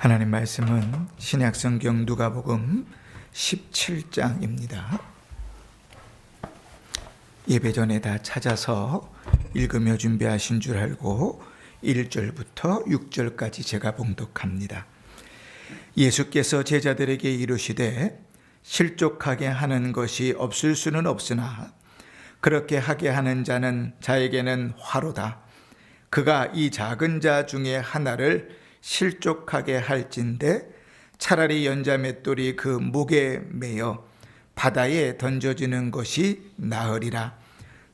하나님 말씀은 신약성경 누가복음 17장입니다. 예배 전에 다 찾아서 읽으며 준비하신 줄 알고 1절부터 6절까지 제가 봉독합니다. 예수께서 제자들에게 이르시되 실족하게 하는 것이 없을 수는 없으나 그렇게 하게 하는 자는 자에게는 화로다. 그가 이 작은 자 중에 하나를 실족하게 할진대 차라리 연자맷돌이 그 목에 매여 바다에 던져지는 것이 나으리라.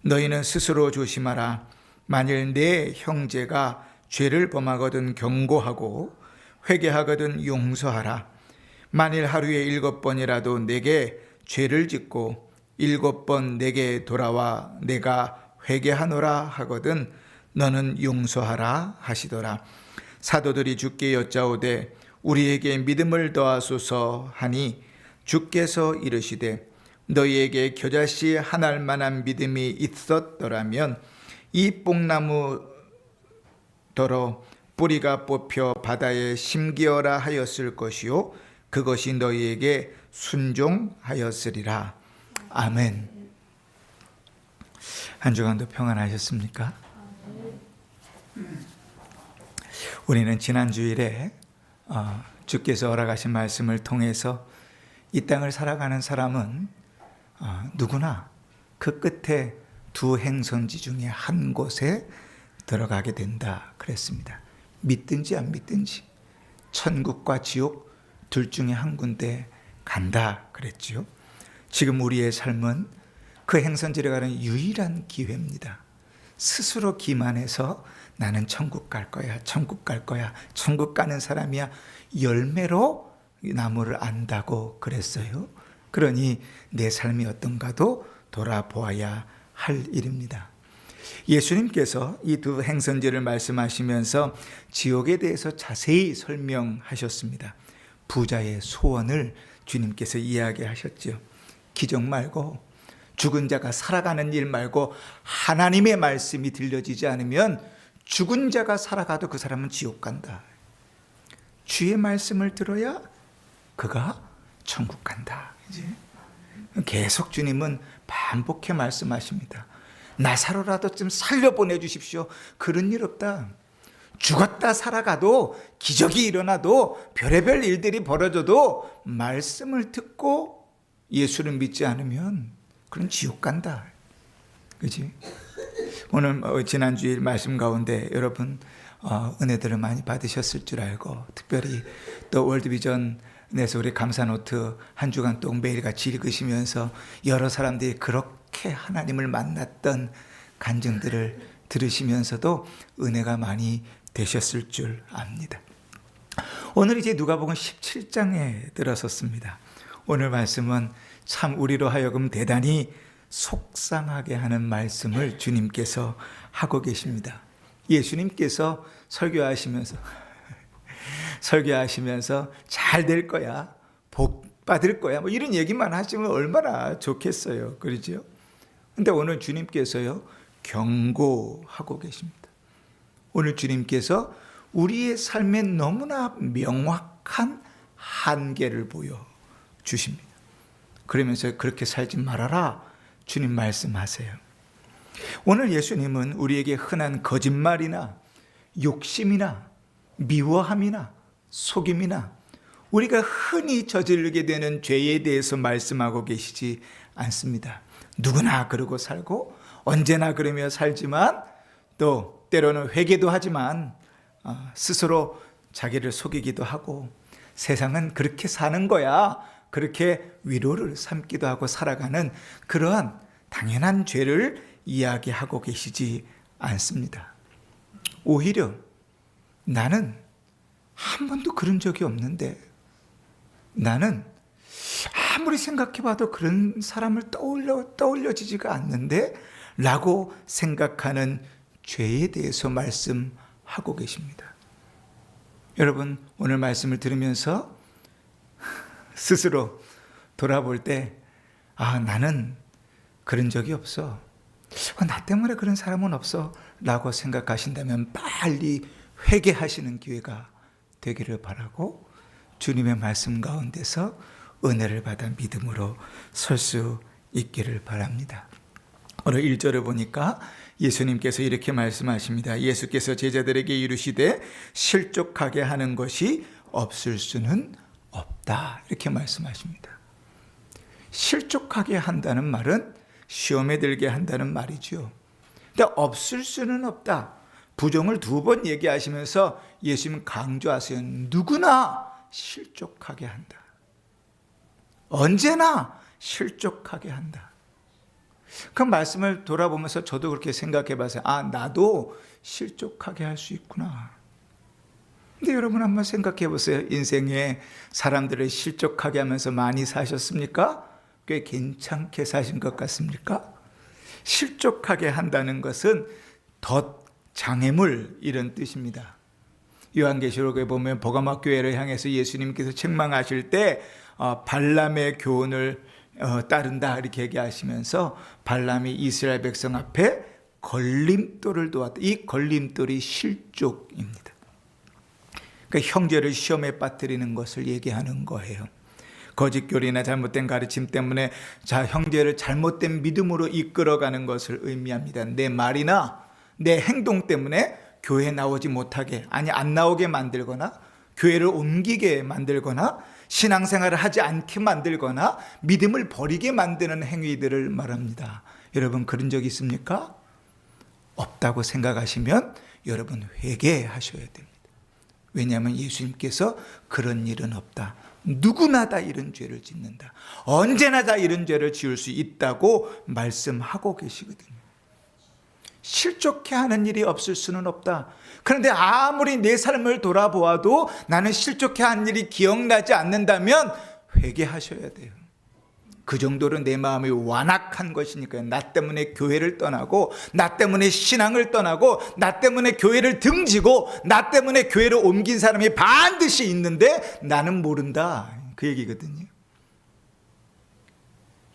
너희는 스스로 조심하라. 만일 내 형제가 죄를 범하거든 경고하고 회개하거든 용서하라. 만일 하루에 7번이라도 내게 죄를 짓고 7번 내게 돌아와 내가 회개하노라 하거든 너는 용서하라 하시더라. 사도들이 주께 여짜오되 우리에게 믿음을 더하소서 하니 주께서 이르시되 너희에게 겨자씨 한 알만한 믿음이 있었더라면 이 뽕나무더러 뿌리가 뽑혀 바다에 심기어라 하였을 것이요 그것이 너희에게 순종하였으리라. 아멘. 한 주간도 평안하셨습니까? 우리는 지난 주일에 주께서 허락하신 말씀을 통해서 이 땅을 살아가는 사람은 누구나 그 끝에 두 행선지 중에 한 곳에 들어가게 된다 그랬습니다. 믿든지 안 믿든지 천국과 지옥 둘 중에 한 군데 간다 그랬죠. 지금 우리의 삶은 그 행선지를 가는 유일한 기회입니다. 스스로 기만해서 나는 천국 갈 거야, 천국 갈 거야, 천국 가는 사람이야 열매로 나무를 안다고 그랬어요. 그러니 내 삶이 어떤가도 돌아보아야 할 일입니다. 예수님께서 이 두 행선지를 말씀하시면서 지옥에 대해서 자세히 설명하셨습니다. 부자의 소원을 주님께서 이야기하셨죠. 기적 말고 죽은 자가 살아가는 일 말고 하나님의 말씀이 들려지지 않으면 죽은 자가 살아가도 그 사람은 지옥 간다. 주의 말씀을 들어야 그가 천국 간다. 이제 계속 주님은 반복해 말씀하십니다. 나사로라도 좀 살려보내 주십시오. 그런 일 없다. 죽었다 살아가도 기적이 일어나도 별의별 일들이 벌어져도 말씀을 듣고 예수를 믿지 않으면 그럼 지옥 간다. 그렇지? 오늘 지난주일 말씀 가운데 여러분 은혜들을 많이 받으셨을 줄 알고 특별히 또 월드비전에서 우리 감사노트 한 주간 동안 매일같이 읽으시면서 여러 사람들이 그렇게 하나님을 만났던 간증들을 들으시면서도 은혜가 많이 되셨을 줄 압니다. 오늘 이제 누가복음 17장에 들어섰습니다. 오늘 말씀은 참 우리로 하여금 대단히 속상하게 하는 말씀을 주님께서 하고 계십니다. 예수님께서 설교하시면서 잘 될 거야, 복 받을 거야, 뭐 이런 얘기만 하시면 얼마나 좋겠어요. 그렇죠? 근데 오늘 주님께서요, 경고하고 계십니다. 오늘 주님께서 우리의 삶에 너무나 명확한 한계를 보여주십니다. 그러면서 그렇게 살지 말아라 주님 말씀하세요. 오늘 예수님은 우리에게 흔한 거짓말이나 욕심이나 미워함이나 속임이나 우리가 흔히 저지르게 되는 죄에 대해서 말씀하고 계시지 않습니다. 누구나 그러고 살고 언제나 그러며 살지만 또 때로는 회개도 하지만 스스로 자기를 속이기도 하고 세상은 그렇게 사는 거야, 그렇게 위로를 삼기도 하고 살아가는 그러한 당연한 죄를 이야기하고 계시지 않습니다. 오히려 나는 한 번도 그런 적이 없는데, 나는 아무리 생각해봐도 그런 사람을 떠올려지지가 않는데 라고 생각하는 죄에 대해서 말씀하고 계십니다. 여러분 오늘 말씀을 들으면서 스스로 돌아볼 때 나는 그런 적이 없어, 나 때문에 그런 사람은 없어 라고 생각하신다면 빨리 회개하시는 기회가 되기를 바라고 주님의 말씀 가운데서 은혜를 받아 믿음으로 설 수 있기를 바랍니다. 오늘 1절을 보니까 예수님께서 이렇게 말씀하십니다. 예수께서 제자들에게 이르시되 실족하게 하는 것이 없을 수는 없다, 이렇게 말씀하십니다. 실족하게 한다는 말은 시험에 들게 한다는 말이죠. 근데 없을 수는 없다, 부정을 2번 얘기하시면서 예수님 강조하세요. 누구나 실족하게 한다. 언제나 실족하게 한다. 그 말씀을 돌아보면서 저도 그렇게 생각해 봤어요. 아, 나도 실족하게 할 수 있구나. 근데 여러분 한번 생각해 보세요. 인생에 사람들을 실족하게 하면서 많이 사셨습니까? 꽤 괜찮게 사신 것 같습니까? 실족하게 한다는 것은 덫, 장애물, 이런 뜻입니다. 요한계시록에 보면 버가마 교회를 향해서 예수님께서 책망하실 때 발람의 교훈을 따른다, 이렇게 얘기하시면서 발람이 이스라엘 백성 앞에 걸림돌을 놓았다. 이 걸림돌이 실족입니다. 그러니까 형제를 시험에 빠뜨리는 것을 얘기하는 거예요. 거짓 교리나 잘못된 가르침 때문에 형제를 잘못된 믿음으로 이끌어가는 것을 의미합니다. 내 말이나 내 행동 때문에 교회에 나오지 못하게, 아니 안 나오게 만들거나 교회를 옮기게 만들거나 신앙생활을 하지 않게 만들거나 믿음을 버리게 만드는 행위들을 말합니다. 여러분 그런 적 있습니까? 없다고 생각하시면 여러분 회개하셔야 됩니다. 왜냐하면 예수님께서 그런 일은 없다, 누구나 다 이런 죄를 짓는다, 언제나 다 이런 죄를 지을 수 있다고 말씀하고 계시거든요. 실족해 하는 일이 없을 수는 없다. 그런데 아무리 내 삶을 돌아보아도 나는 실족해 한 일이 기억나지 않는다면 회개하셔야 돼요. 그 정도로 내 마음이 완악한 것이니까요. 나 때문에 교회를 떠나고, 나 때문에 신앙을 떠나고, 나 때문에 교회를 등지고, 나 때문에 교회를 옮긴 사람이 반드시 있는데 나는 모른다, 그 얘기거든요.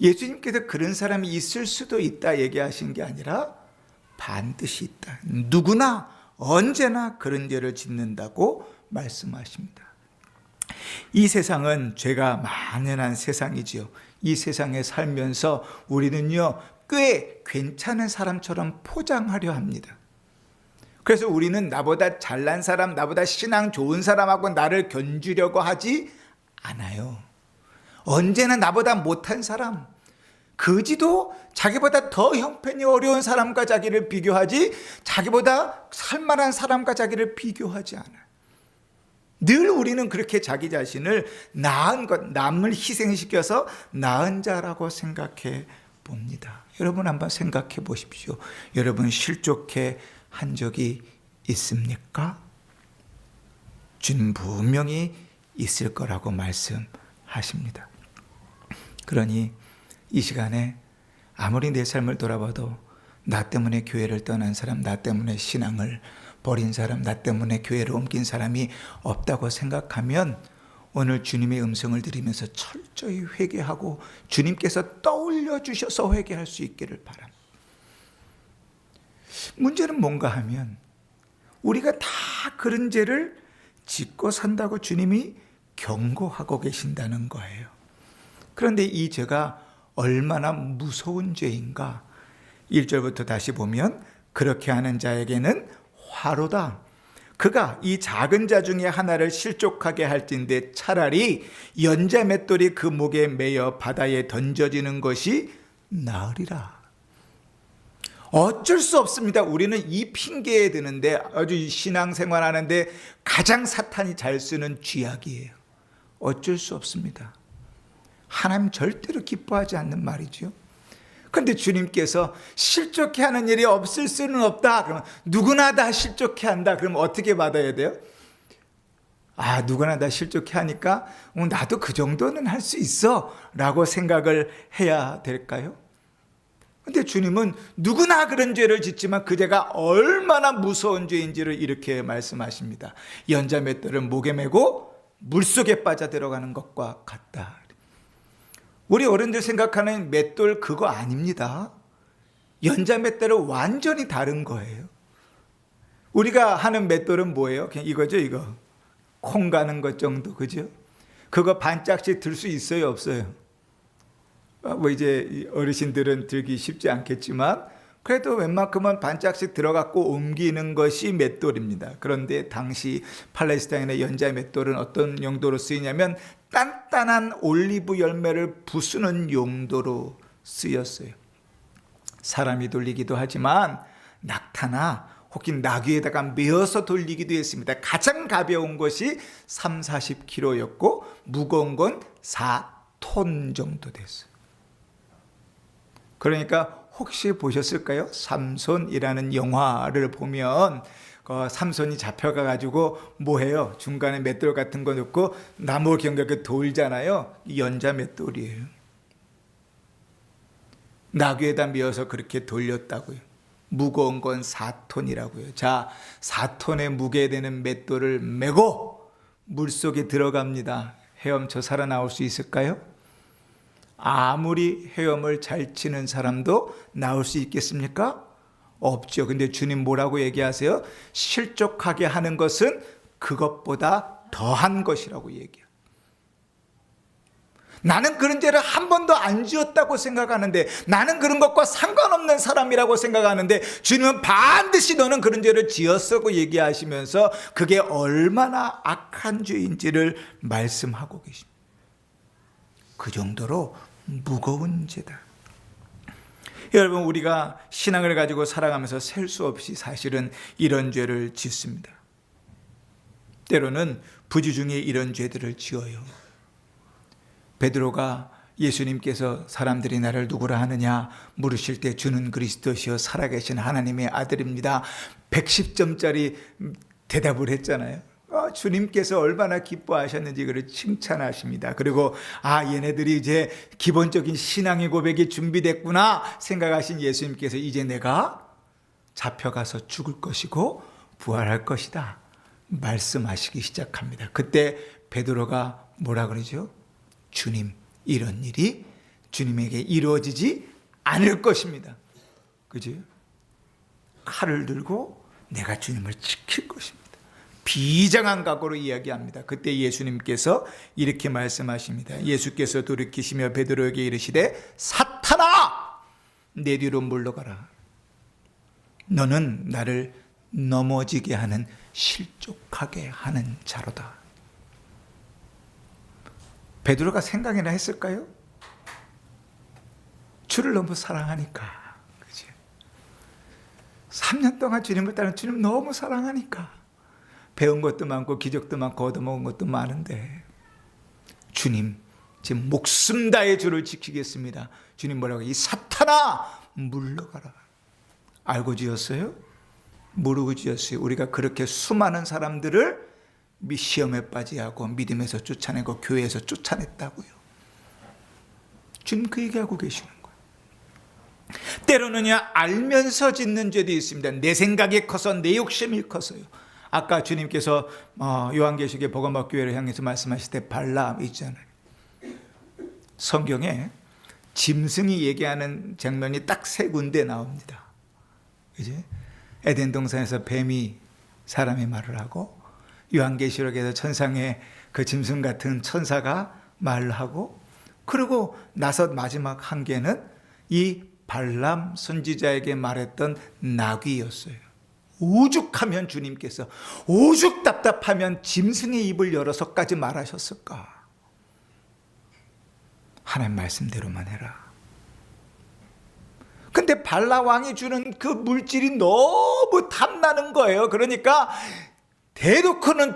예수님께서 그런 사람이 있을 수도 있다 얘기하신 게 아니라 반드시 있다, 누구나 언제나 그런 죄를 짓는다고 말씀하십니다. 이 세상은 죄가 만연한 세상이지요. 이 세상에 살면서 우리는요 꽤 괜찮은 사람처럼 포장하려 합니다. 그래서 우리는 나보다 잘난 사람, 나보다 신앙 좋은 사람하고 나를 견주려고 하지 않아요. 언제나 나보다 못한 사람, 거지도 자기보다 더 형편이 어려운 사람과 자기를 비교하지 자기보다 살만한 사람과 자기를 비교하지 않아요. 늘 우리는 그렇게 자기 자신을 나은 것, 남을 희생시켜서 나은 자라고 생각해 봅니다. 여러분 한번 생각해 보십시오. 여러분 실족해 한 적이 있습니까? 주님 분명히 있을 거라고 말씀하십니다. 그러니 이 시간에 아무리 내 삶을 돌아봐도 나 때문에 교회를 떠난 사람, 나 때문에 신앙을 버린 사람, 나 때문에 교회를 옮긴 사람이 없다고 생각하면 오늘 주님의 음성을 들으면서 철저히 회개하고 주님께서 떠올려 주셔서 회개할 수 있기를 바랍니다. 문제는 뭔가 하면 우리가 다 그런 죄를 짓고 산다고 주님이 경고하고 계신다는 거예요. 그런데 이 죄가 얼마나 무서운 죄인가. 1절부터 다시 보면 그렇게 하는 자에게는 화로다. 그가 이 작은 자 중에 하나를 실족하게 할진대 차라리 연자 맷돌이 그 목에 매여 바다에 던져지는 것이 나으리라. 어쩔 수 없습니다. 우리는 이 핑계에 드는데 아주 신앙생활 하는데 가장 사탄이 잘 쓰는 쥐약이에요. 어쩔 수 없습니다. 하나님 절대로 기뻐하지 않는 말이죠. 그런데 주님께서 실족해 하는 일이 없을 수는 없다. 그러면 누구나 다 실족해 한다. 그러면 어떻게 받아야 돼요? 아, 누구나 다 실족해 하니까 나도 그 정도는 할 수 있어 라고 생각을 해야 될까요? 그런데 주님은 누구나 그런 죄를 짓지만 그 죄가 얼마나 무서운 죄인지를 이렇게 말씀하십니다. 연자 맷돌을 목에 메고 물속에 빠져 들어가는 것과 같다. 우리 어른들 생각하는 맷돌 그거 아닙니다. 연자 맷돌은 완전히 다른 거예요. 우리가 하는 맷돌은 뭐예요? 그냥 이거죠, 이거. 콩 가는 것 정도, 그죠? 그거 반짝씩 들 수 있어요, 없어요? 뭐 이제 어르신들은 들기 쉽지 않겠지만 그래도 웬만큼은 반짝씩 들어갖고 옮기는 것이 맷돌입니다. 그런데 당시 팔레스타인의 연자 맷돌은 어떤 용도로 쓰이냐면 단단한 올리브 열매를 부수는 용도로 쓰였어요. 사람이 돌리기도 하지만 낙타나 혹은 나귀에다가 메어서 돌리기도 했습니다. 가장 가벼운 것이 3, 40kg였고 무거운 건 4톤 정도 됐어요. 그러니까 혹시 보셨을까요? 삼손이라는 영화를 보면 삼손이 잡혀가 가지고 뭐해요? 중간에 맷돌 같은 거 넣고 나무 경계를 돌잖아요. 연자 맷돌이에요. 나귀에다 메어서 그렇게 돌렸다고요. 무거운 건 4톤이라고요. 자, 4톤의 무게되는 맷돌을 메고 물속에 들어갑니다. 헤엄쳐 살아나올 수 있을까요? 아무리 헤엄을 잘 치는 사람도 나올 수 있겠습니까? 없죠. 근데 주님 뭐라고 얘기하세요? 실족하게 하는 것은 그것보다 더한 것이라고 얘기해요. 나는 그런 죄를 한 번도 안 지었다고 생각하는데, 나는 그런 것과 상관없는 사람이라고 생각하는데 주님은 반드시 너는 그런 죄를 지었다고 얘기하시면서 그게 얼마나 악한 죄인지를 말씀하고 계십니다. 그 정도로 무거운 죄다. 여러분, 우리가 신앙을 가지고 살아가면서 셀 수 없이 사실은 이런 죄를 짓습니다. 때로는 부주 중에 이런 죄들을 지어요. 베드로가 예수님께서 사람들이 나를 누구라 하느냐 물으실 때 주는 그리스도시요 살아계신 하나님의 아들입니다. 110점짜리 대답을 했잖아요. 주님께서 얼마나 기뻐하셨는지 그를 칭찬하십니다. 그리고 얘네들이 이제 기본적인 신앙의 고백이 준비됐구나 생각하신 예수님께서 이제 내가 잡혀가서 죽을 것이고 부활할 것이다 말씀하시기 시작합니다. 그때 베드로가 뭐라 그러죠? 주님, 이런 일이 주님에게 이루어지지 않을 것입니다. 그지? 칼을 들고 내가 주님을 지킬 것입니다. 비장한 각오로 이야기합니다. 그때 예수님께서 이렇게 말씀하십니다. 예수께서 돌이키시며 베드로에게 이르시되 사탄아 내 뒤로 물러가라. 너는 나를 넘어지게 하는 실족하게 하는 자로다. 베드로가 생각이나 했을까요? 주를 너무 사랑하니까. 그치? 3년 동안 주님을 따른 주님 너무 사랑하니까. 배운 것도 많고 기적도 많고 얻어먹은 것도 많은데 주님 지금 목숨 다해 주를 지키겠습니다. 주님 뭐라고? 이 사탄아 물러가라. 알고 지었어요? 모르고 지었어요. 우리가 그렇게 수많은 사람들을 시험에 빠지게 하고 믿음에서 쫓아내고 교회에서 쫓아냈다고요. 주님 그 얘기하고 계시는 거예요. 때로는요 알면서 짓는 죄도 있습니다. 내 생각이 커서 내 욕심이 커서요. 아까 주님께서 요한계시록의 복음학교회를 향해서 말씀하실 때 발람 있잖아요. 성경에 짐승이 얘기하는 장면이 딱 3군데 나옵니다. 그지? 에덴 동산에서 뱀이 사람의 말을 하고 요한계시록에서 천상의 그 짐승 같은 천사가 말을 하고 그리고 나서 마지막 한 개는 이 발람 선지자에게 말했던 나귀였어요. 오죽하면 주님께서 오죽 답답하면 짐승의 입을 열어서까지 말하셨을까? 하나님 말씀대로만 해라. 근데 발라 왕이 주는 그 물질이 너무 탐나는 거예요. 그러니까 대놓고는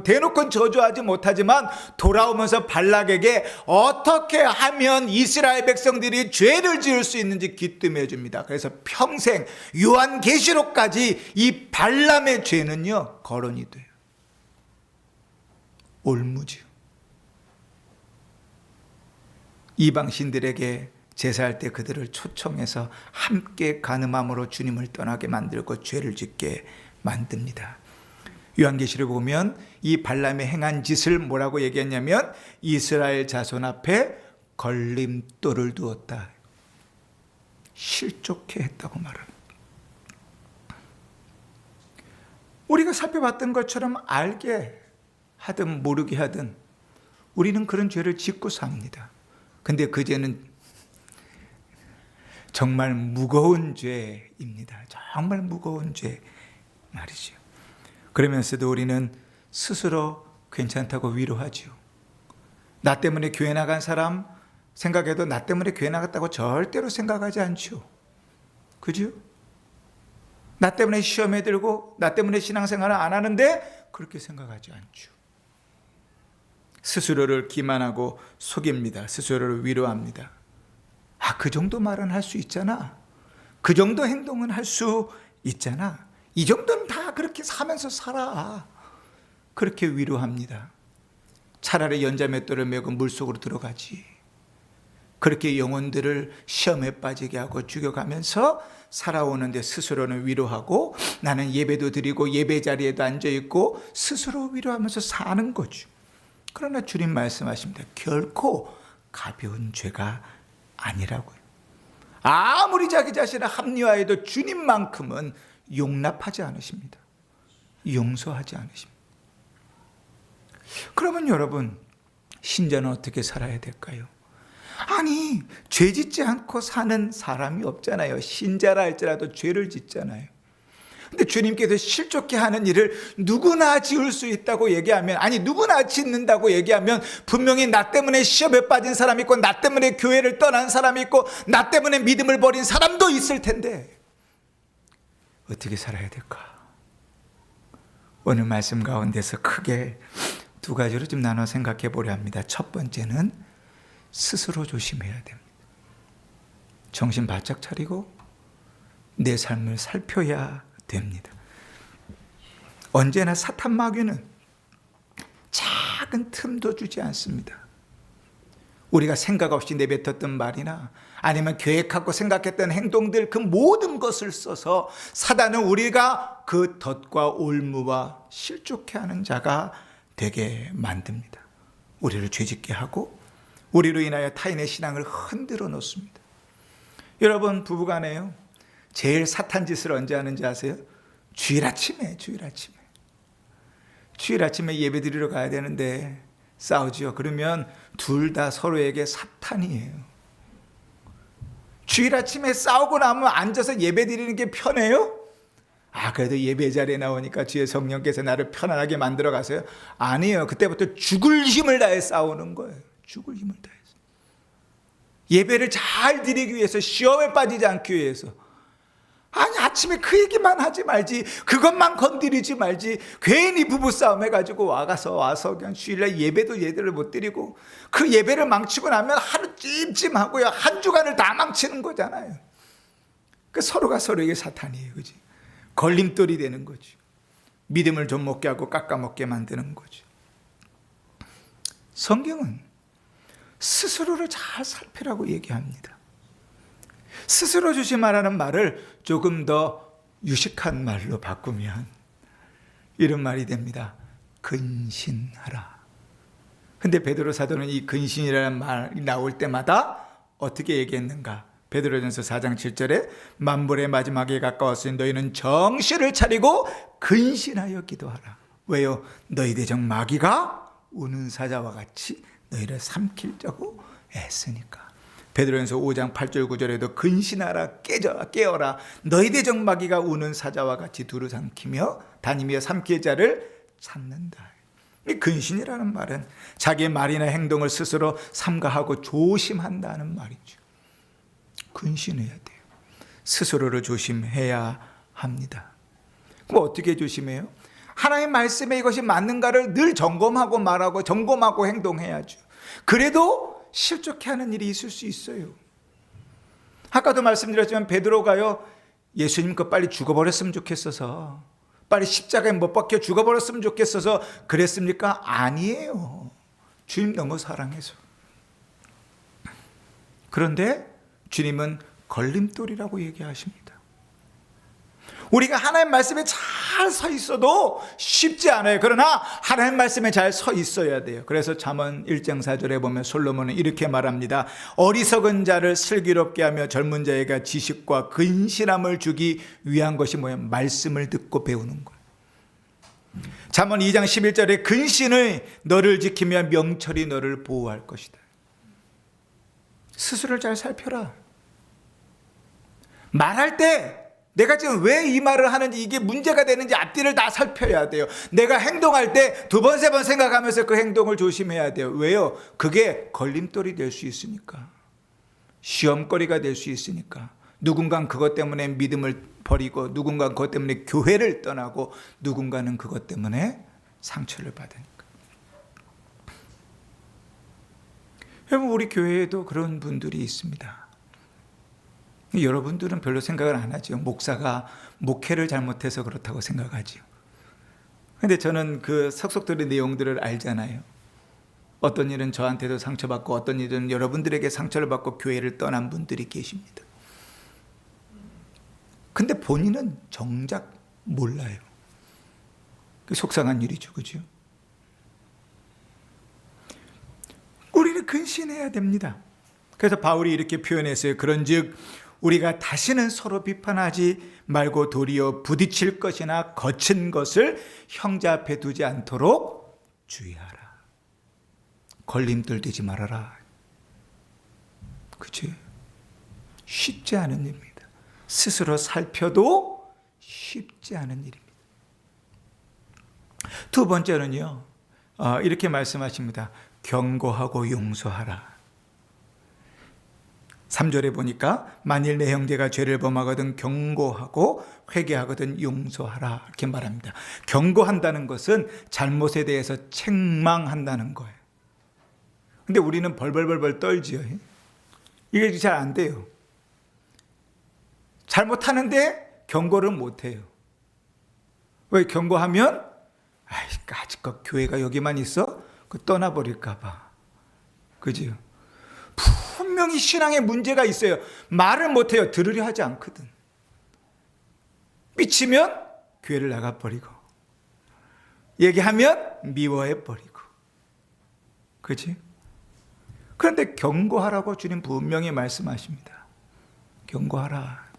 대놓고는 저주하지 못하지만 돌아오면서 발락에게 어떻게 하면 이스라엘 백성들이 죄를 지을 수 있는지 귀뜸해 줍니다. 그래서 평생 요한계시록까지 이 발람의 죄는요 거론이 돼요. 올무지요. 이방신들에게 제사할 때 그들을 초청해서 함께 간음함으로 주님을 떠나게 만들고 죄를 짓게 만듭니다. 요한계시록에 보면 이 발람이 행한 짓을 뭐라고 얘기했냐면 이스라엘 자손 앞에 걸림돌을 두었다. 실족해 했다고 말합니다. 우리가 살펴봤던 것처럼 알게 하든 모르게 하든 우리는 그런 죄를 짓고 삽니다. 근데 그 죄는 정말 무거운 죄입니다. 정말 무거운 죄 말이죠. 그러면서도 우리는 스스로 괜찮다고 위로하죠. 나 때문에 교회 나간 사람 생각해도 나 때문에 교회 나갔다고 절대로 생각하지 않죠. 그죠? 나 때문에 시험에 들고 나 때문에 신앙생활을 안 하는데 그렇게 생각하지 않죠. 스스로를 기만하고 속입니다. 스스로를 위로합니다. 그 정도 말은 할 수 있잖아. 그 정도 행동은 할 수 있잖아. 이 정도는 다 그렇게 사면서 살아. 그렇게 위로합니다. 차라리 연자맷돌을 메고 물속으로 들어가지. 그렇게 영혼들을 시험에 빠지게 하고 죽여가면서 살아오는데 스스로는 위로하고 나는 예배도 드리고 예배 자리에도 앉아있고 스스로 위로하면서 사는 거죠. 그러나 주님 말씀하십니다. 결코 가벼운 죄가 아니라고요. 아무리 자기 자신을 합리화해도 주님만큼은 용납하지 않으십니다. 용서하지 않으십니다. 그러면 여러분, 신자는 어떻게 살아야 될까요? 아니, 죄 짓지 않고 사는 사람이 없잖아요. 신자라 할지라도 죄를 짓잖아요. 근데 주님께서 실족해 하는 일을 누구나 지을 수 있다고 얘기하면, 아니 누구나 짓는다고 얘기하면 분명히 나 때문에 시험에 빠진 사람이 있고 나 때문에 교회를 떠난 사람이 있고 나 때문에 믿음을 버린 사람도 있을 텐데 어떻게 살아야 될까? 오늘 말씀 가운데서 크게 두 가지로 좀 나눠 생각해 보려 합니다. 첫 번째는 스스로 조심해야 됩니다. 정신 바짝 차리고 내 삶을 살펴야 됩니다. 언제나 사탄 마귀는 작은 틈도 주지 않습니다. 우리가 생각 없이 내뱉었던 말이나 아니면 계획하고 생각했던 행동들 그 모든 것을 써서 사단은 우리가 그 덫과 올무와 실족해 하는 자가 되게 만듭니다. 우리를 죄짓게 하고 우리로 인하여 타인의 신앙을 흔들어 놓습니다. 여러분 부부간에요. 제일 사탄 짓을 언제 하는지 아세요? 주일 아침에 예배 드리러 가야 되는데 싸우지요. 그러면 둘 다 서로에게 사탄이에요. 주일 아침에 싸우고 나면 앉아서 예배 드리는 게 편해요? 그래도 예배 자리에 나오니까 주의 성령께서 나를 편안하게 만들어 가세요? 아니에요. 그때부터 죽을 힘을 다해 싸우는 거예요. 죽을 힘을 다해서. 예배를 잘 드리기 위해서, 시험에 빠지지 않기 위해서. 아니 아침에 그 얘기만 하지 말지, 그것만 건드리지 말지. 괜히 부부싸움 해가지고 와서 그냥 주일날 예배도 제대로 못 드리고 그 예배를 망치고 나면 하루 찜찜하고요. 한 주간을 다 망치는 거잖아요. 그 서로가 서로에게 사탄이에요. 그지? 걸림돌이 되는 거죠. 믿음을 좀 먹게 하고 깎아먹게 만드는 거죠. 성경은 스스로를 잘 살피라고 얘기합니다. 스스로 조심하라는 말을 조금 더 유식한 말로 바꾸면 이런 말이 됩니다. 근신하라. 근데 베드로 사도는 이 근신이라는 말이 나올 때마다 어떻게 얘기했는가? 베드로전서 4장 7절에 만물의 마지막에 가까웠으니 너희는 정신을 차리고 근신하여 기도하라. 왜요? 너희 대적 마귀가 우는 사자와 같이 너희를 삼키려고 애쓰니까. 베드로전서 5장 8절 9절에도 근신하라, 깨어라. 너희 대적 마귀가 우는 사자와 같이 두루 삼키며 다니며 삼킬 자를 찾는다. 이 근신이라는 말은 자기의 말이나 행동을 스스로 삼가하고 조심한다는 말이죠. 근신해야 돼요. 스스로를 조심해야 합니다. 그럼 어떻게 조심해요? 하나님 말씀에 이것이 맞는가를 늘 점검하고 말하고 점검하고 행동해야죠. 그래도 실족해 하는 일이 있을 수 있어요. 아까도 말씀드렸지만 베드로가요, 예수님 거 빨리 죽어버렸으면 좋겠어서, 빨리 십자가에 못 박혀 죽어버렸으면 좋겠어서 그랬습니까? 아니에요. 주님 너무 사랑해서. 그런데 주님은 걸림돌이라고 얘기하십니다. 우리가 하나님 말씀에 잘 서 있어도 쉽지 않아요. 그러나 하나님 말씀에 잘 서 있어야 돼요. 그래서 잠언 1장 4절에 보면 솔로몬은 이렇게 말합니다. 어리석은 자를 슬기롭게 하며 젊은 자에게 지식과 근신함을 주기 위한 것이 뭐예요? 말씀을 듣고 배우는 거예요. 잠언 2장 11절에 근신의 너를 지키며 명철이 너를 보호할 것이다. 스스로를 잘 살펴라. 말할 때 내가 지금 왜 이 말을 하는지, 이게 문제가 되는지 앞뒤를 다 살펴야 돼요. 내가 행동할 때 두 번, 세 번 생각하면서 그 행동을 조심해야 돼요. 왜요? 그게 걸림돌이 될 수 있으니까. 시험거리가 될 수 있으니까. 누군가는 그것 때문에 믿음을 버리고, 누군가는 그것 때문에 교회를 떠나고, 누군가는 그것 때문에 상처를 받으니까. 여러분, 우리 교회에도 그런 분들이 있습니다. 여러분들은 별로 생각을 안 하죠. 목사가 목회를 잘못해서 그렇다고 생각하죠. 근데 저는 그 석속들의 내용들을 알잖아요. 어떤 일은 저한테도 상처받고, 어떤 일은 여러분들에게 상처를 받고 교회를 떠난 분들이 계십니다. 근데 본인은 정작 몰라요. 그 속상한 일이죠, 그죠? 우리는 근신해야 됩니다. 그래서 바울이 이렇게 표현했어요. 그런즉 우리가 다시는 서로 비판하지 말고 도리어 부딪힐 것이나 거친 것을 형제 앞에 두지 않도록 주의하라. 걸림돌 되지 말아라. 그치? 쉽지 않은 일입니다. 스스로 살펴도 쉽지 않은 일입니다. 두 번째는요, 이렇게 말씀하십니다. 경고하고 용서하라. 3절에 보니까 만일 내 형제가 죄를 범하거든 경고하고 회개하거든 용서하라, 이렇게 말합니다. 경고한다는 것은 잘못에 대해서 책망한다는 거예요. 근데 우리는 벌벌벌벌 떨지요. 이게 잘 안 돼요. 잘못하는데 경고를 못해요. 왜? 경고하면 아직껏 교회가 여기만 있어? 떠나버릴까 봐. 그죠? 분명히 신앙에 문제가 있어요. 말을 못해요. 들으려 하지 않거든. 삐치면 교회를 나가버리고, 얘기하면 미워해버리고. 그치? 그런데 경고하라고 주님 분명히 말씀하십니다. 경고하라.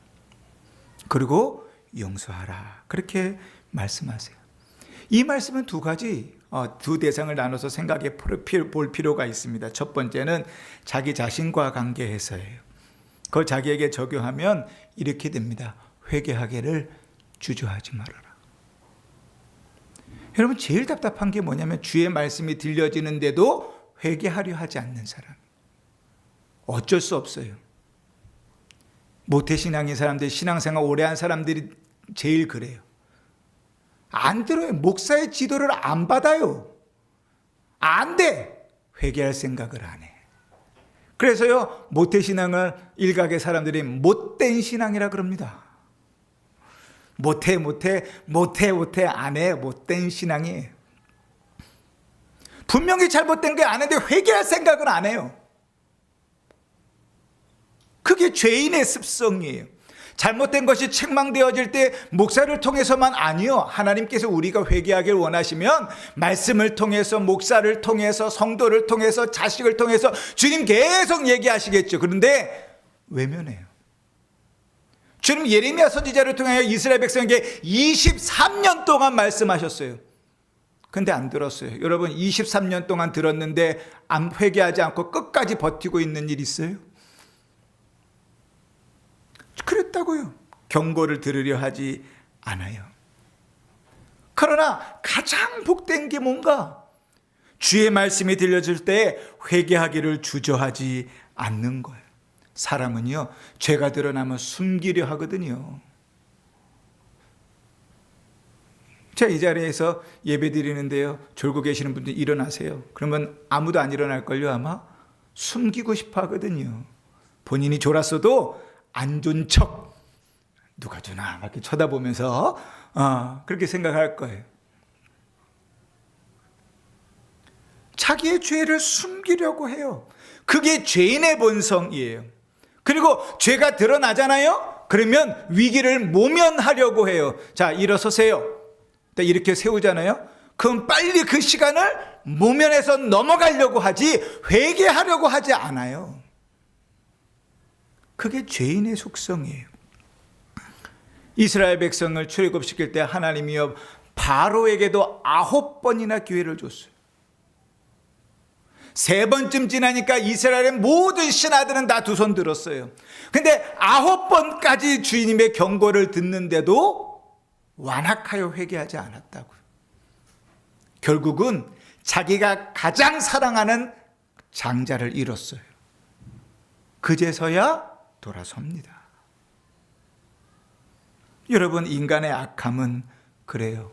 그리고 용서하라. 그렇게 말씀하세요. 이 말씀은 두 가지, 두 대상을 나눠서 생각해 볼 필요가 있습니다. 첫 번째는 자기 자신과 관계해서예요. 그걸 자기에게 적용하면 이렇게 됩니다. 회개하기를 주저하지 말아라. 여러분, 제일 답답한 게 뭐냐면 주의 말씀이 들려지는데도 회개하려 하지 않는 사람. 어쩔 수 없어요. 모태신앙인 사람들, 신앙생활 오래 한 사람들이 제일 그래요. 안 들어요. 목사의 지도를 안 받아요. 안 돼. 회개할 생각을 안 해. 그래서요, 모태신앙을 일각의 사람들이 못된 신앙이라 그럽니다. 못해 안 해. 못된 신앙이에요. 분명히 잘못된 게 아는데 회개할 생각을 안 해요. 그게 죄인의 습성이에요. 잘못된 것이 책망되어질 때 목사를 통해서만 아니요. 하나님께서 우리가 회개하길 원하시면 말씀을 통해서, 목사를 통해서, 성도를 통해서, 자식을 통해서 주님 계속 얘기하시겠죠. 그런데 외면해요. 주님 예레미야 선지자를 통해 이스라엘 백성에게 23년 동안 말씀하셨어요. 근데 안 들었어요. 여러분, 23년 동안 들었는데 안 회개하지 않고 끝까지 버티고 있는 일 있어요? 그랬다고요. 경고를 들으려 하지 않아요. 그러나 가장 복된 게 뭔가? 주의 말씀이 들려질 때 회개하기를 주저하지 않는 거예요. 사람은요, 죄가 드러나면 숨기려 하거든요. 제가 이 자리에서 예배 드리는데요, 졸고 계시는 분들 일어나세요. 그러면 아무도 안 일어날걸요. 아마 숨기고 싶어 하거든요. 본인이 졸았어도 안 좋은 척, 누가 주나 이렇게 쳐다보면서 그렇게 생각할 거예요. 자기의 죄를 숨기려고 해요. 그게 죄인의 본성이에요. 그리고 죄가 드러나잖아요. 그러면 위기를 모면하려고 해요. 자, 일어서세요. 이렇게 세우잖아요. 그럼 빨리 그 시간을 모면해서 넘어가려고 하지 회개하려고 하지 않아요. 그게 죄인의 속성이에요. 이스라엘 백성을 출애굽시킬 때 하나님이여 바로에게도 9번이나 기회를 줬어요. 3번쯤 지나니까 이스라엘의 모든 신하들은 다 두 손 들었어요. 근데 9번까지 주님의 경고를 듣는데도 완악하여 회개하지 않았다고요. 결국은 자기가 가장 사랑하는 장자를 잃었어요. 그제서야 돌아섭니다. 여러분, 인간의 악함은 그래요.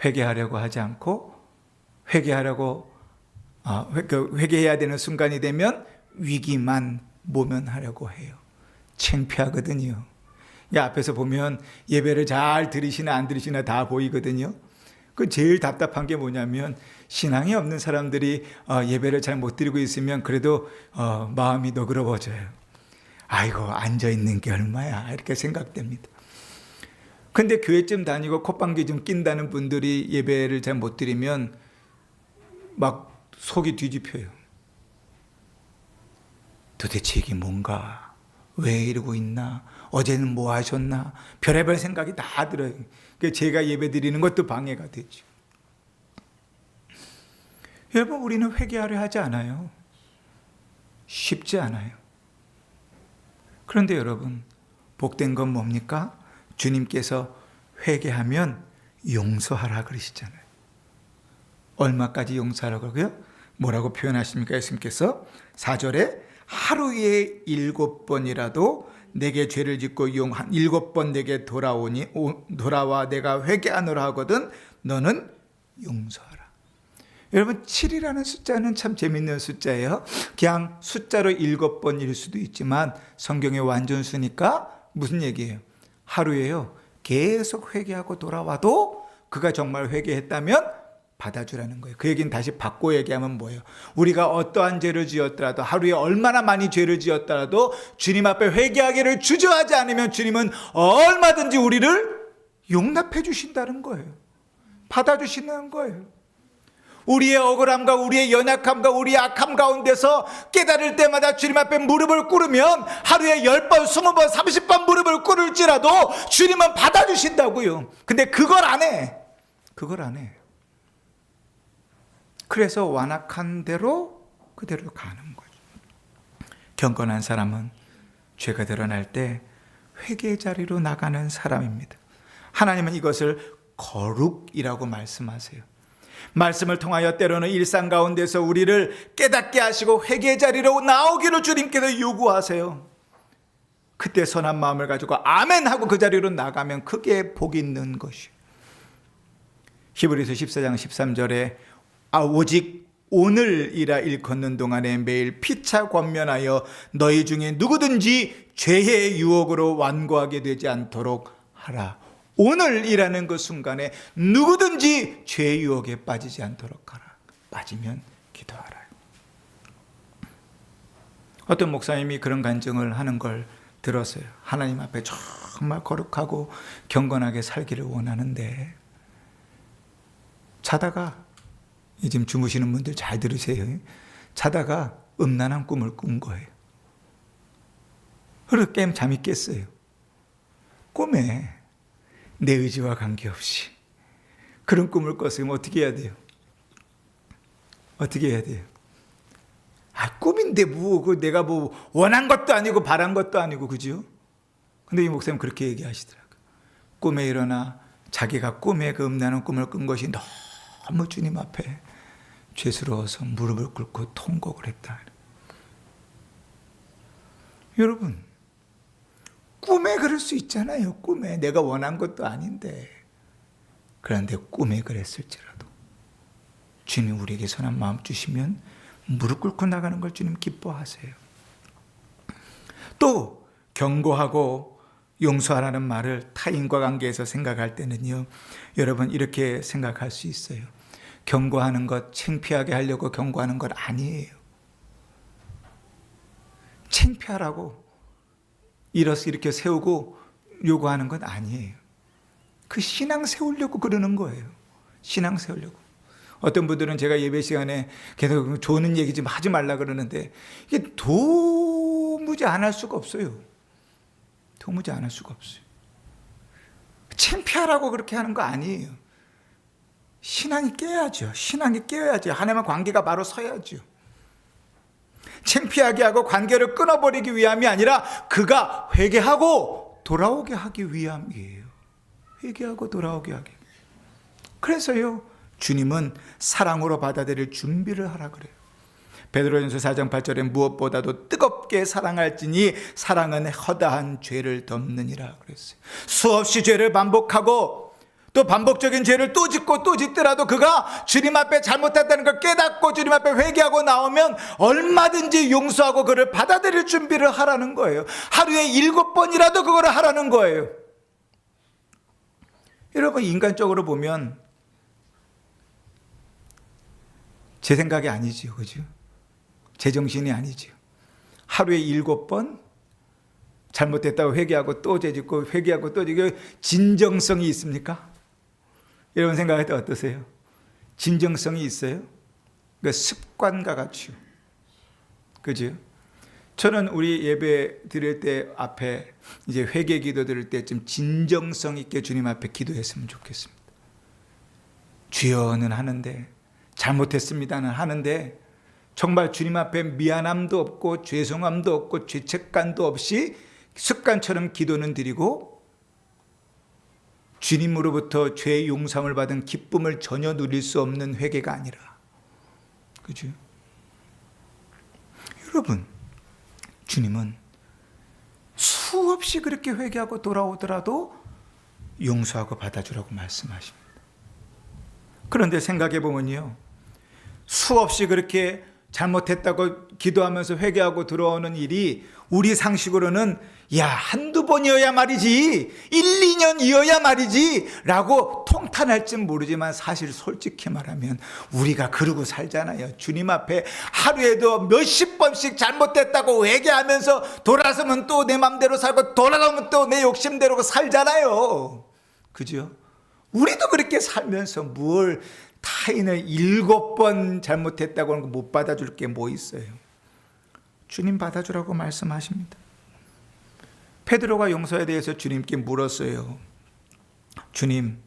회개하려고 하지 않고 회개해야 되는 순간이 되면 위기만 모면하려고 해요. 창피하거든요. 앞에서 보면 예배를 잘 들으시나 안 들으시나 다 보이거든요. 그 제일 답답한 게 뭐냐면 신앙이 없는 사람들이 예배를 잘 못 드리고 있으면 그래도 마음이 너그러워져요. 아이고, 앉아있는 게 얼마야 이렇게 생각됩니다. 근데 교회쯤 다니고 콧방귀 좀 낀다는 분들이 예배를 잘 못 드리면 막 속이 뒤집혀요. 도대체 이게 뭔가? 왜 이러고 있나? 어제는 뭐 하셨나? 별의별 생각이 다 들어요. 제가 예배 드리는 것도 방해가 되죠. 여러분, 우리는 회개하려 하지 않아요. 쉽지 않아요. 그런데 여러분, 복된 건 뭡니까? 주님께서 회개하면 용서하라 그러시잖아요. 얼마까지 용서하라고 그러고요? 뭐라고 표현하십니까? 예수님께서 4절에 하루에 7번이라도 내게 죄를 짓고 7번 내게 돌아와 내가 회개하노라 하거든 너는 용서하라. 여러분, 7이라는 숫자는 참 재밌는 숫자예요. 그냥 숫자로 7번일 수도 있지만 성경의 완전수니까 무슨 얘기예요? 하루에요 계속 회개하고 돌아와도 그가 정말 회개했다면 받아주라는 거예요. 그 얘기는 다시 바꿔 얘기하면 뭐예요? 우리가 어떠한 죄를 지었더라도, 하루에 얼마나 많이 죄를 지었더라도 주님 앞에 회개하기를 주저하지 않으면 주님은 얼마든지 우리를 용납해 주신다는 거예요. 받아주시는 거예요. 우리의 억울함과 우리의 연약함과 우리의 악함 가운데서 깨달을 때마다 주님 앞에 무릎을 꿇으면 하루에 10번, 20번, 30번 무릎을 꿇을지라도 주님은 받아주신다고요. 근데 그걸 안 해. 그걸 안 해. 그래서 완악한 대로 그대로 가는 거죠. 경건한 사람은 죄가 드러날 때 회개 자리로 나가는 사람입니다. 하나님은 이것을 거룩이라고 말씀하세요. 말씀을 통하여 때로는 일상 가운데서 우리를 깨닫게 하시고 회개 자리로 나오기를 주님께서 요구하세요. 그때 선한 마음을 가지고 아멘 하고 그 자리로 나가면 크게 복이 있는 것이에요. 히브리서 14장 13절에 오직 오늘이라 일컫는 동안에 매일 피차 권면하여 너희 중에 누구든지 죄의 유혹으로 완고하게 되지 않도록 하라. 오늘이라는 그 순간에 누구든지 죄의 유혹에 빠지지 않도록 하라. 빠지면 기도하라. 어떤 목사님이 그런 간증을 하는 걸 들었어요. 하나님 앞에 정말 거룩하고 경건하게 살기를 원하는데 자다가, 지금 주무시는 분들 잘 들으세요. 자다가 음란한 꿈을 꾼 거예요. 그래서 깨면 잠이 깼어요. 꿈에 내 의지와 관계없이 그런 꿈을 꿨으면 어떻게 해야 돼요? 어떻게 해야 돼요? 꿈인데 내가 원한 것도 아니고 바란 것도 아니고, 그죠? 근데 이 목사님 그렇게 얘기하시더라고요. 꿈에 일어나 자기가 꿈에 그 음란한 꿈을 꾼 것이 너무 주님 앞에 죄스러워서 무릎을 꿇고 통곡을 했다. 여러분, 꿈에 그럴 수 있잖아요. 꿈에 내가 원한 것도 아닌데. 그런데 꿈에 그랬을지라도 주님 우리에게 선한 마음 주시면 무릎 꿇고 나가는 걸 주님 기뻐하세요. 또 경고하고 용서하라는 말을 타인과 관계에서 생각할 때는요, 여러분 이렇게 생각할 수 있어요. 경고하는 것, 창피하게 하려고 경고하는 것 아니에요. 창피하라고 이렇게 세우고 요구하는 건 아니에요. 그 신앙 세우려고 그러는 거예요. 신앙 세우려고. 어떤 분들은 제가 예배 시간에 계속 좋은 얘기 좀 하지 말라 그러는데 이게 도무지 안 할 수가 없어요. 도무지 안 할 수가 없어요. 창피하라고 그렇게 하는 거 아니에요. 신앙이 깨야죠. 신앙이 깨어야죠. 하나님과 관계가 바로 서야죠. 창피하게 하고 관계를 끊어버리기 위함이 아니라 그가 회개하고 돌아오게 하기 위함이에요. 회개하고 돌아오게 하기. 그래서요, 주님은 사랑으로 받아들일 준비를 하라 그래요. 베드로전서 4장 8절에 무엇보다도 뜨겁게 사랑할지니 사랑은 허다한 죄를 덮느니라 그랬어요. 수없이 죄를 반복하고 또 반복적인 죄를 또 짓고 또 짓더라도 그가 주님 앞에 잘못했다는 걸 깨닫고 주님 앞에 회개하고 나오면 얼마든지 용서하고 그를 받아들일 준비를 하라는 거예요. 하루에 7번이라도 그거를 하라는 거예요. 여러분, 인간적으로 보면 제 생각이 아니지요, 그죠? 제 정신이 아니지요. 하루에 7번 잘못됐다고 회개하고 또 죄짓고 회개하고 또 짓고 진정성이 있습니까? 여러분 생각할 때 어떠세요? 진정성이 있어요? 그 습관과 같이요. 그죠? 저는 우리 예배 드릴 때 앞에 이제 회개 기도 드릴 때쯤 진정성 있게 주님 앞에 기도했으면 좋겠습니다. 주여는 하는데, 잘못했습니다는 하는데, 정말 주님 앞에 미안함도 없고 죄송함도 없고 죄책감도 없이 습관처럼 기도는 드리고 주님으로부터 죄 용서함을 받은 기쁨을 전혀 누릴 수 없는 회개가 아니라, 그죠? 여러분, 주님은 수없이 그렇게 회개하고 돌아오더라도 용서하고 받아주라고 말씀하십니다. 그런데 생각해 보면요, 수없이 그렇게 잘못했다고 기도하면서 회개하고 들어오는 일이 우리 상식으로는 야, 한두 번이어야 말이지, 1, 2년이어야 말이지 라고 통탄할진 모르지만 사실 솔직히 말하면 우리가 그러고 살잖아요. 주님 앞에 하루에도 몇십 번씩 잘못됐다고 회개하면서 돌아서면 또 내 맘대로 살고 돌아가면 또 내 욕심대로 살잖아요. 그죠? 우리도 그렇게 살면서 뭘 타인을 7번 잘못했다고 하는 거 못 받아줄 게 뭐 있어요? 주님 받아주라고 말씀하십니다. 베드로가 용서에 대해서 주님께 물었어요. 주님,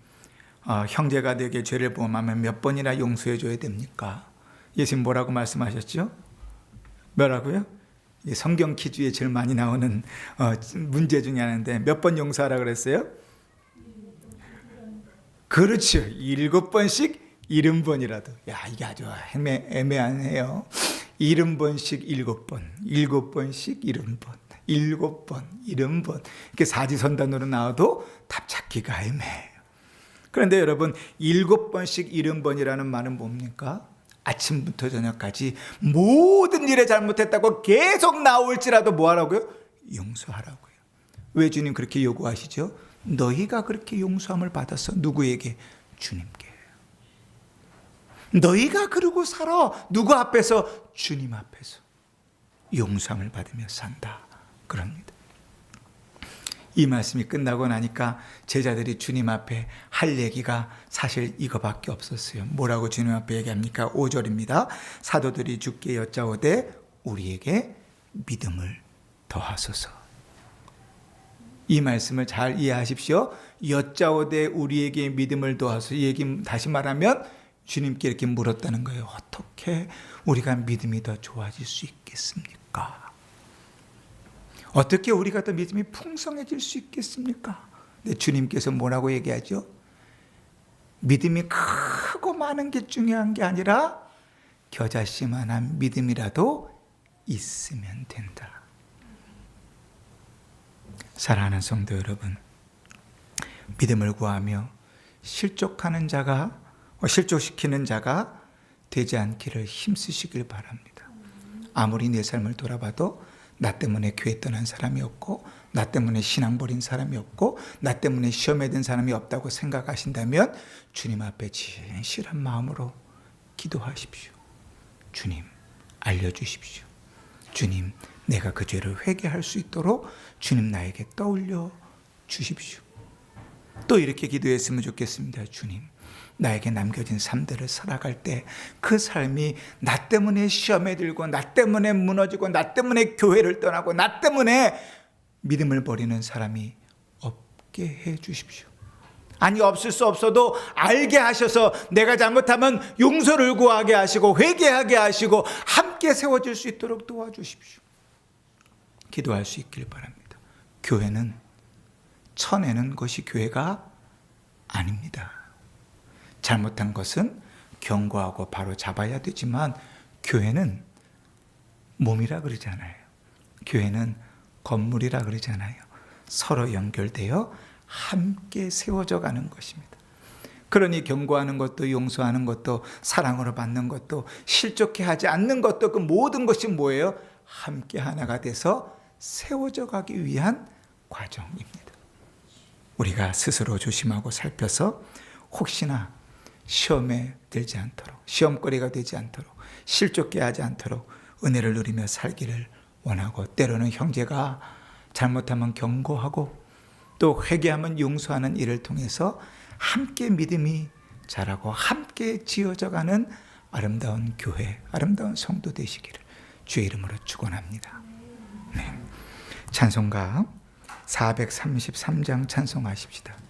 형제가 내게 죄를 범하면 몇 번이나 용서해 줘야 됩니까? 예수님 뭐라고 말씀하셨죠? 뭐라고요? 성경 퀴즈에 제일 많이 나오는 문제 중에 하나인데 몇 번 용서하라 그랬어요? 그렇죠. 7번씩 70번이라도. 야, 이게 아주 애매하네요. 70번씩 7번, 7번씩 70번, 7번, 70번. 이렇게 사지선단으로 나와도 답 찾기가 애매해요. 그런데 여러분, 7번씩 70번이라는 말은 뭡니까? 아침부터 저녁까지 모든 일에 잘못했다고 계속 나올지라도 뭐 하라고요? 용서하라고요. 왜 주님 그렇게 요구하시죠? 너희가 그렇게 용서함을 받았어. 누구에게? 주님께. 너희가 그러고 살아. 누구 앞에서? 주님 앞에서. 용서함을 받으며 산다. 그럽니다. 이 말씀이 끝나고 나니까 제자들이 주님 앞에 할 얘기가 사실 이거밖에 없었어요. 뭐라고 주님 앞에 얘기합니까? 5절입니다. 사도들이 주께 여짜오되 우리에게 믿음을 더하소서. 이 말씀을 잘 이해하십시오. 여짜오되 우리에게 믿음을 더하소서. 이 얘기 다시 말하면 주님께 이렇게 물었다는 거예요. 어떻게 우리가 믿음이 더 좋아질 수 있겠습니까? 어떻게 우리가 더 믿음이 풍성해질 수 있겠습니까? 근데 주님께서 뭐라고 얘기하죠? 믿음이 크고 많은 게 중요한 게 아니라 겨자씨만한 믿음이라도 있으면 된다. 사랑하는 성도 여러분, 믿음을 구하며 실족시키는 자가 되지 않기를 힘쓰시길 바랍니다. 아무리 내 삶을 돌아봐도 나 때문에 교회 떠난 사람이 없고, 나 때문에 신앙 버린 사람이 없고, 나 때문에 시험에 든 사람이 없다고 생각하신다면 주님 앞에 진실한 마음으로 기도하십시오. 주님, 알려주십시오. 주님, 내가 그 죄를 회개할 수 있도록 주님 나에게 떠올려 주십시오. 또 이렇게 기도했으면 좋겠습니다. 주님, 나에게 남겨진 삶들을 살아갈 때 그 삶이 나 때문에 시험에 들고, 나 때문에 무너지고, 나 때문에 교회를 떠나고, 나 때문에 믿음을 버리는 사람이 없게 해 주십시오. 아니 없을 수 없어도 알게 하셔서 내가 잘못하면 용서를 구하게 하시고 회개하게 하시고 함께 세워질 수 있도록 도와주십시오. 기도할 수 있길 바랍니다. 교회는 쳐내는 것이 교회가 아닙니다. 잘못한 것은 경고하고 바로 잡아야 되지만 교회는 몸이라 그러잖아요. 교회는 건물이라 그러잖아요. 서로 연결되어 함께 세워져 가는 것입니다. 그러니 경고하는 것도 용서하는 것도 사랑으로 받는 것도 실족해 하지 않는 것도 그 모든 것이 뭐예요? 함께 하나가 돼서 세워져 가기 위한 과정입니다. 우리가 스스로 조심하고 살펴서 혹시나 시험에 들지 않도록, 시험거리가 되지 않도록, 실족해 하지 않도록 은혜를 누리며 살기를 원하고, 때로는 형제가 잘못하면 경고하고 또 회개하면 용서하는 일을 통해서 함께 믿음이 자라고 함께 지어져가는 아름다운 교회, 아름다운 성도 되시기를 주의 이름으로 축원합니다. 네. 찬송가 433장 찬송하십시다.